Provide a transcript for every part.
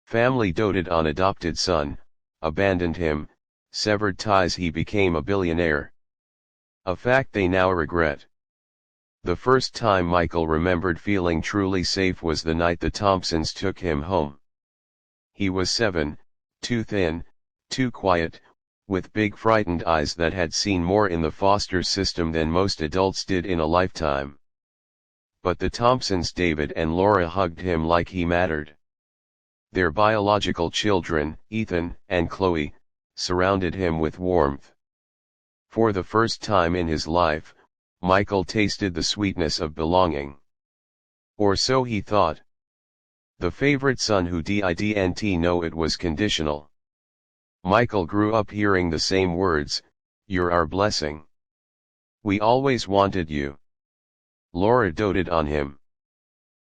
Family doted on adopted son, abandoned him, severed ties, he became a billionaire. A fact they now regret. The first time Michael remembered feeling truly safe was the night the Thompsons took him home. He was 7, too thin, too quiet, with big frightened eyes that had seen more in the foster system than most adults did in a lifetime. But the Thompsons, David and Laura, hugged him like he mattered. Their biological children, Ethan and Chloe, surrounded him with warmth. For the first time in his life, Michael tasted the sweetness of belonging. Or so he thought. The favorite son who didn't know it was conditional. Michael grew up hearing the same words, "You're our blessing. We always wanted you." Laura doted on him.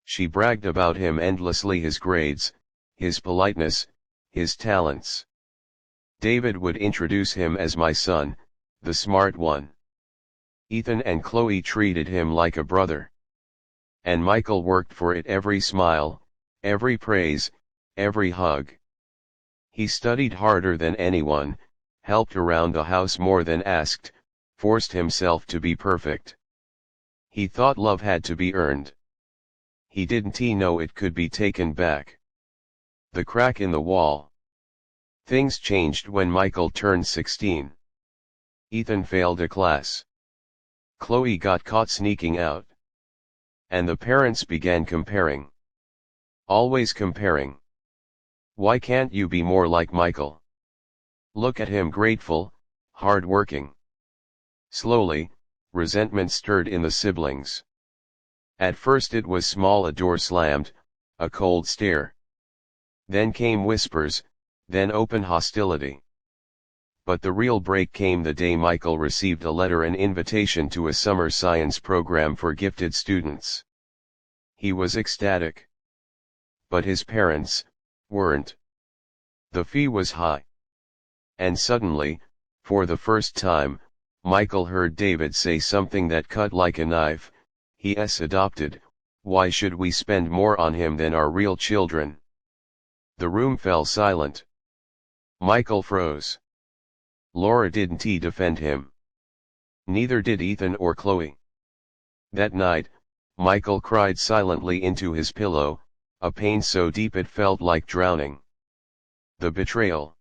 She bragged about him endlessly, his grades, his politeness, his talents. David would introduce him as my son, the smart one. Ethan and Chloe treated him like a brother. And Michael worked for it, every smile, every praise, every hug. He studied harder than anyone, helped around the house more than asked, forced himself to be perfect. He thought love had to be earned. He didn't know it could be taken back. The crack in the wall. Things changed when Michael turned 16. Ethan failed a class. Chloe got caught sneaking out. And the parents began comparing. Always comparing. Why can't you be more like Michael? Look at him, grateful, hard-working. Slowly, resentment stirred in the siblings. At first it was small, a door slammed, a cold stare. Then came whispers, then open hostility. But the real break came the day Michael received a letter, an invitation to a summer science program for gifted students. He was ecstatic. But his parents weren't. The fee was high. And suddenly, for the first time, Michael heard David say something that cut like a knife, "He's adopted, why should we spend more on him than our real children?" The room fell silent. Michael froze. Laura didn't defend him. Neither did Ethan or Chloe. That night, Michael cried silently into his pillow, a pain so deep it felt like drowning. The betrayal.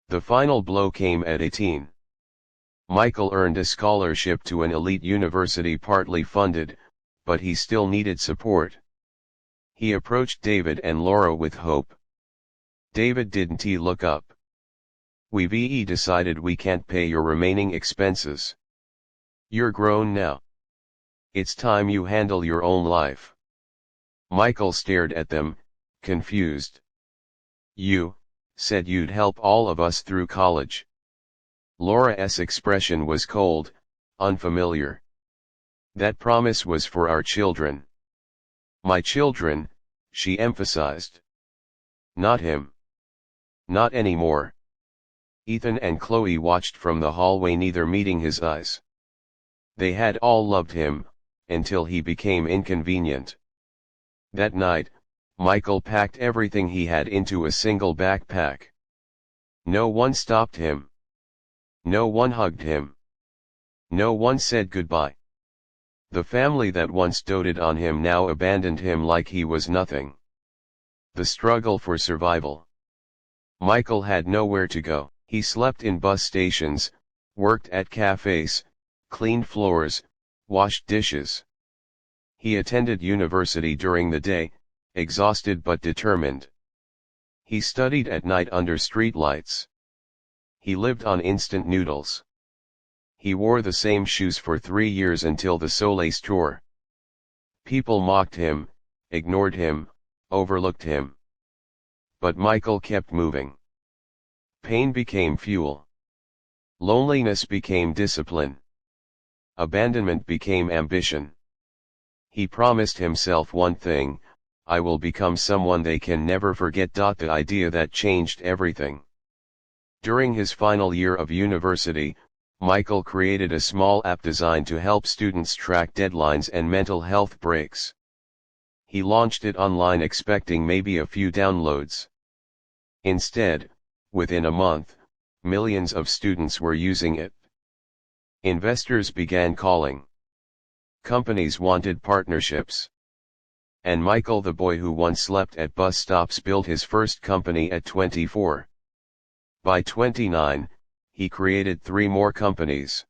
The final blow came at 18. Michael earned a scholarship to an elite university, partly funded, but he still needed support. He approached David and Laura with hope. David didn't look up. "We've decided we can't pay your remaining expenses. You're grown now. It's time you handle your own life." Michael stared at them, confused. "You said you'd help all of us through college." Laura's expression was cold, unfamiliar. "That promise was for our children." "My children," she emphasized. "Not him. Not anymore." Ethan and Chloe watched from the hallway, neither meeting his eyes. They had all loved him, until he became inconvenient. That night, Michael packed everything he had into a single backpack. No one stopped him. No one hugged him. No one said goodbye. The family that once doted on him now abandoned him like he was nothing. The struggle for survival. Michael had nowhere to go. He slept in bus stations, worked at cafes, cleaned floors, washed dishes. He attended university during the day, exhausted but determined. He studied at night under streetlights. He lived on instant noodles. He wore the same shoes for 3 years until the Soleil's tour. People mocked him, ignored him, overlooked him. But Michael kept moving. Pain became fuel. Loneliness became discipline. Abandonment became ambition. He promised himself one thing: "I will become someone they can never forget." The idea that changed everything. During his final year of university, Michael created a small app designed to help students track deadlines and mental health breaks. He launched it online expecting maybe a few downloads. Instead, within a month, millions of students were using it. Investors began calling. Companies wanted partnerships. And Michael, the boy who once slept at bus stops, built his first company at 24. By 29, he created 3 more companies.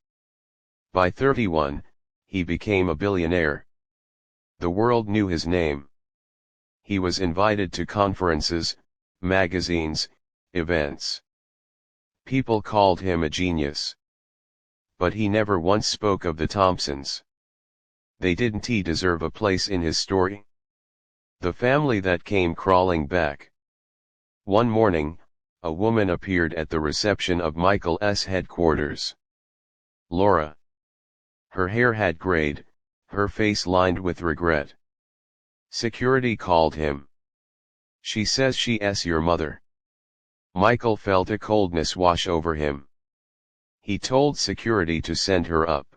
By 31, he became a billionaire. The world knew his name. He was invited to conferences, magazines, events. People called him a genius. But he never once spoke of the Thompsons. They didn't deserve a place in his story? The family that came crawling back. One morning, a woman appeared at the reception of Michael's headquarters. Laura. Her hair had grayed, her face lined with regret. Security called him. She says she's your mother. Michael felt a coldness wash over him. He told security to send her up.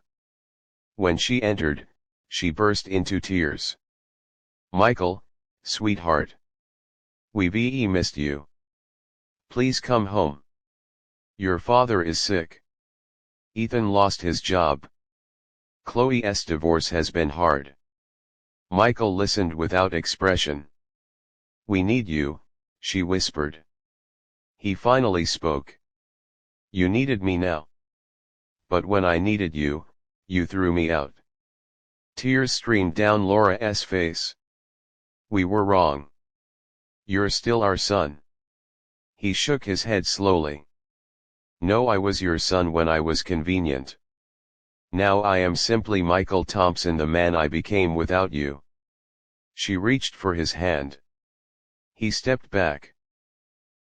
When she entered, she burst into tears. Michael, sweetheart. We've missed you. Please come home. Your father is sick. Ethan lost his job. Chloe's divorce has been hard. Michael listened without expression. We need you, she whispered. He finally spoke. You needed me now. But when I needed you, you threw me out. Tears streamed down Laura's face. We were wrong. You're still our son. He shook his head slowly. No, I was your son when I was convenient. Now I am simply Michael Thompson, the man I became without you. She reached for his hand. He stepped back.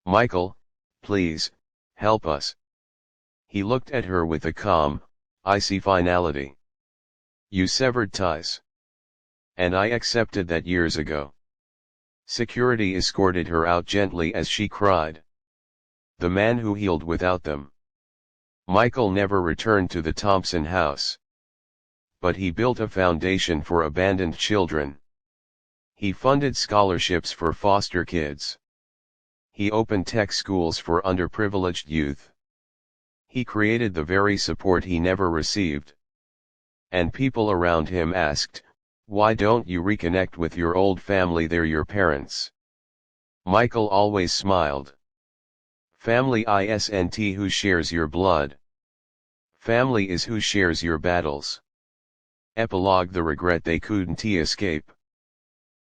Michael, please, help us. He looked at her with a calm, icy finality. You severed ties. And I accepted that years ago. Security escorted her out gently as she cried. The man who healed without them. Michael never returned to the Thompson house. But he built a foundation for abandoned children. He funded scholarships for foster kids. He opened tech schools for underprivileged youth. He created the very support he never received. And people around him asked, why don't you reconnect with your old family? They're your parents. Michael always smiled. Family isn't who shares your blood. Family is who shares your battles. Epilogue: the regret they couldn't escape.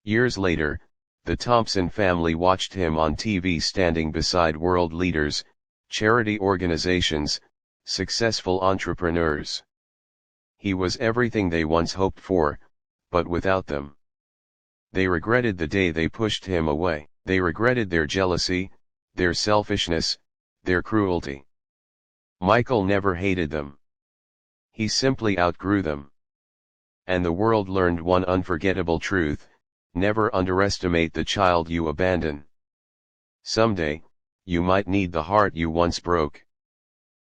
Years later, the Thompson family watched him on TV standing beside world leaders, charity organizations, successful entrepreneurs. He was everything they once hoped for, but without them. They regretted the day they pushed him away. They regretted their jealousy, their selfishness, their cruelty. Michael never hated them. He simply outgrew them. And the world learned one unforgettable truth: never underestimate the child you abandon. Someday, you might need the heart you once broke.